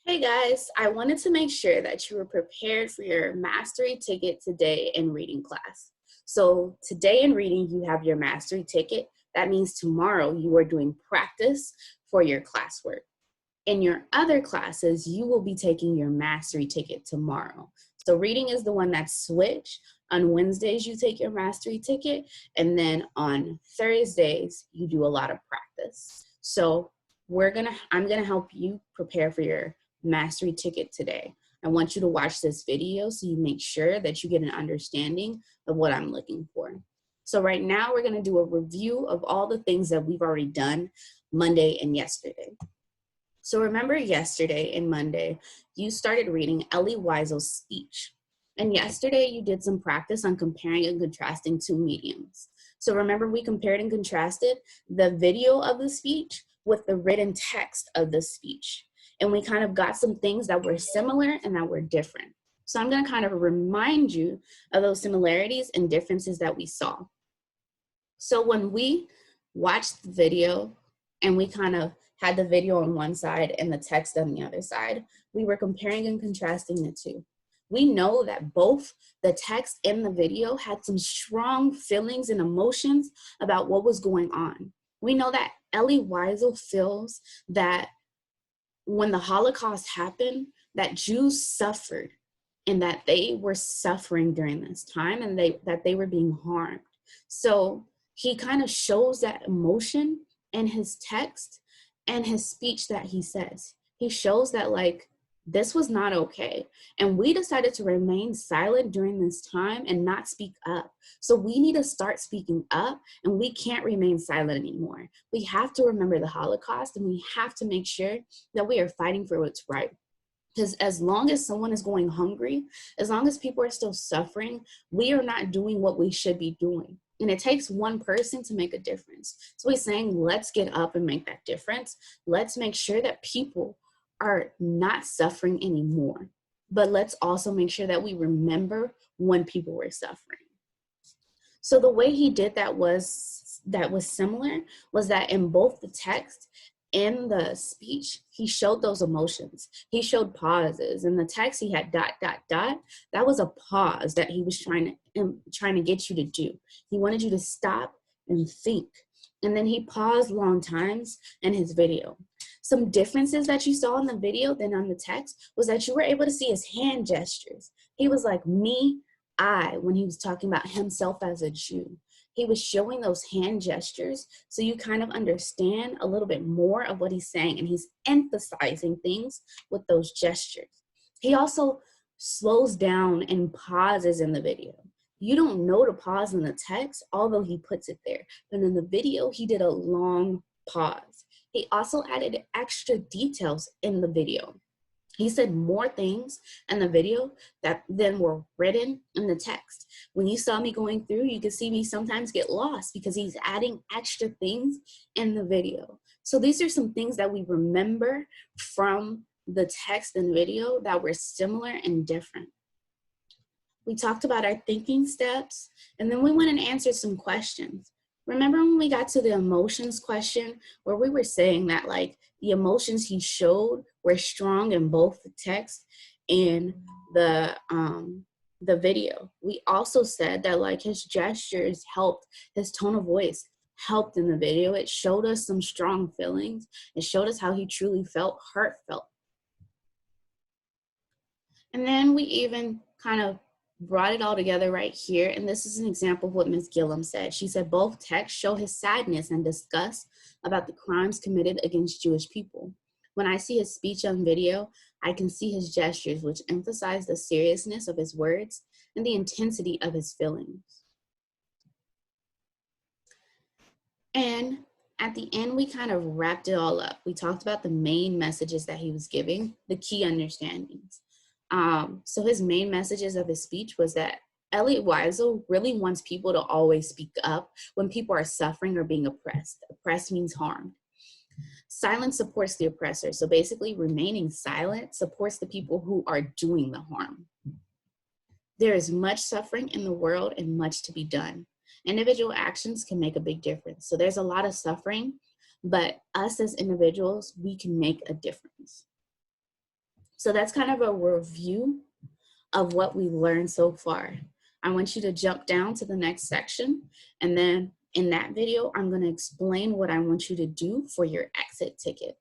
Hey guys, I wanted to make sure that you were prepared for your mastery ticket today in reading class. So today in reading, you have your mastery ticket. That means tomorrow you are doing practice for your classwork. In your other classes, you will be taking your mastery ticket tomorrow. So reading is the one that's switched. On Wednesdays, you take your mastery ticket, and then on Thursdays, you do a lot of practice. So I'm gonna help you prepare for your mastery ticket today. I want you to watch this video so you make sure that you get an understanding of what I'm looking for. So right now, we're gonna do a review of all the things that we've already done Monday and yesterday. So remember yesterday and Monday, you started reading Elie Wiesel's speech. And yesterday you did some practice on comparing and contrasting two mediums. So remember we compared and contrasted the video of the speech with the written text of the speech. And we kind of got some things that were similar and that were different. So I'm gonna kind of remind you of those similarities and differences that we saw. So when we watched the video and we kind of had the video on one side and the text on the other side, we were comparing and contrasting the two. We know that both the text and the video had some strong feelings and emotions about what was going on. We know that Elie Wiesel feels that when the Holocaust happened, that Jews suffered and that they were suffering during this time and that they were being harmed. So he kind of shows that emotion in his text and his speech that he says. He shows that like this was not okay. And we decided to remain silent during this time and not speak up. So we need to start speaking up, and we can't remain silent anymore. We have to remember the Holocaust, and we have to make sure that we are fighting for what's right. Because as long as someone is going hungry, as long as people are still suffering, we are not doing what we should be doing. And it takes one person to make a difference. So he's saying, let's get up and make that difference. Let's make sure that people are not suffering anymore. But let's also make sure that we remember when people were suffering. So the way he did that was similar was that in both the text and the speech, he showed those emotions. He showed pauses. In the text, he had ... That was a pause that he was trying to get you to do. He wanted you to stop and think. And then he paused long times in his video. Some differences that you saw in the video than on the text was that you were able to see his hand gestures. He was like, me, I, when he was talking about himself as a Jew. He was showing those hand gestures so you kind of understand a little bit more of what he's saying, and he's emphasizing things with those gestures. He also slows down and pauses in the video. You don't know to pause in the text, although he puts it there. But in the video, he did a long pause. He also added extra details in the video. He said more things in the video than were written in the text. When you saw me going through, you could see me sometimes get lost because he's adding extra things in the video. So these are some things that we remember from the text and video that were similar and different. We talked about our thinking steps, and then we went and answered some questions. Remember when we got to the emotions question where we were saying that like the emotions he showed were strong in both the text and the video. We also said that like his gestures helped, his tone of voice helped in the video. It showed us some strong feelings. It showed us how he truly felt heartfelt. And then we even kind of brought it all together right here. And this is an example of what Ms. Gillum said. She said, both texts show his sadness and disgust about the crimes committed against Jewish people. When I see his speech on video, I can see his gestures, which emphasize the seriousness of his words and the intensity of his feelings. And at the end, we kind of wrapped it all up. We talked about the main messages that he was giving, the key understandings. So his main messages of his speech was that Elie Wiesel really wants people to always speak up when people are suffering or being oppressed. Oppressed means harmed. Silence supports the oppressor. So basically remaining silent supports the people who are doing the harm. There is much suffering in the world and much to be done. Individual actions can make a big difference. So there's a lot of suffering, but us as individuals, we can make a difference. So that's kind of a review of what we learned so far. I want you to jump down to the next section, and then in that video, I'm going to explain what I want you to do for your exit ticket.